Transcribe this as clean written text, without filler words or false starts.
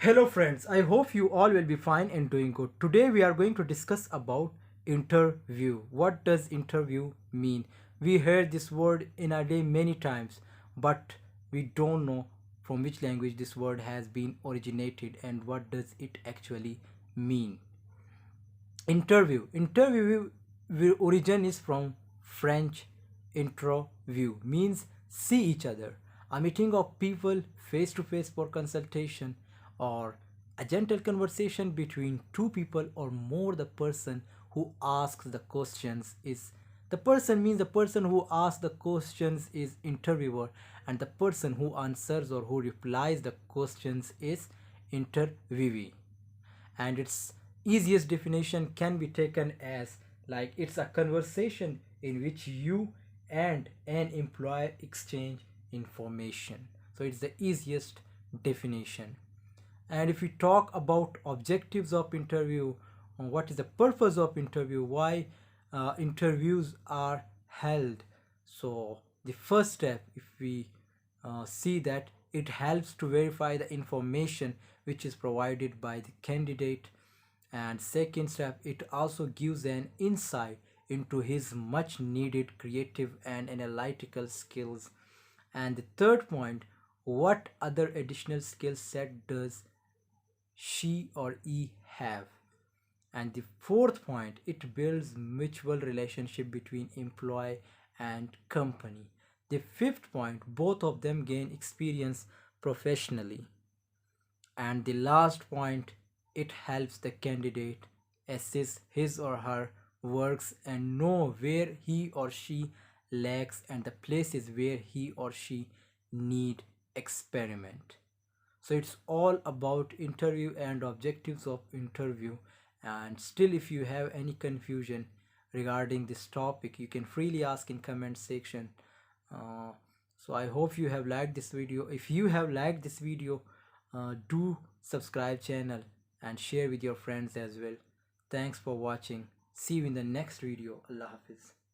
Hello friends, I hope you all will be fine and doing good. Today we are going to discuss about interview. What does interview mean? We heard this word in a day many times, but we don't know from which language this word has been originated and what does it actually mean. Interview origin is from French interview means see each other. A meeting of people face to face for consultation or a gentle conversation between two people or more. The person who asks the questions is the person means the person who asks the questions is interviewer, and the person who answers or who replies the questions is interviewee. And its easiest definition can be taken as like it's a conversation in which you and an employer exchange information. So it's the easiest definition. And if we talk about objectives of interview, what is the purpose of interview, why interviews are held. So the first step, if we see that it helps to verify the information which is provided by the candidate, and second step, it also gives an insight into his much needed creative and analytical skills. And the third point, what other additional skill set does she or he have. And the fourth point, it builds mutual relationship between employee and company. The fifth point, both of them gain experience professionally. And the last point, it helps the candidate assess his or her works and know where he or she lacks and the places where he or she need experiment. So it's all about interview and objectives of interview. And still, if you have any confusion regarding this topic, you can freely ask in comment section. uh, so I hope you have liked this video. If you have liked this video, do subscribe channel and share with your friends as well. Thanks for watching. See you in the next video. Allah Hafiz.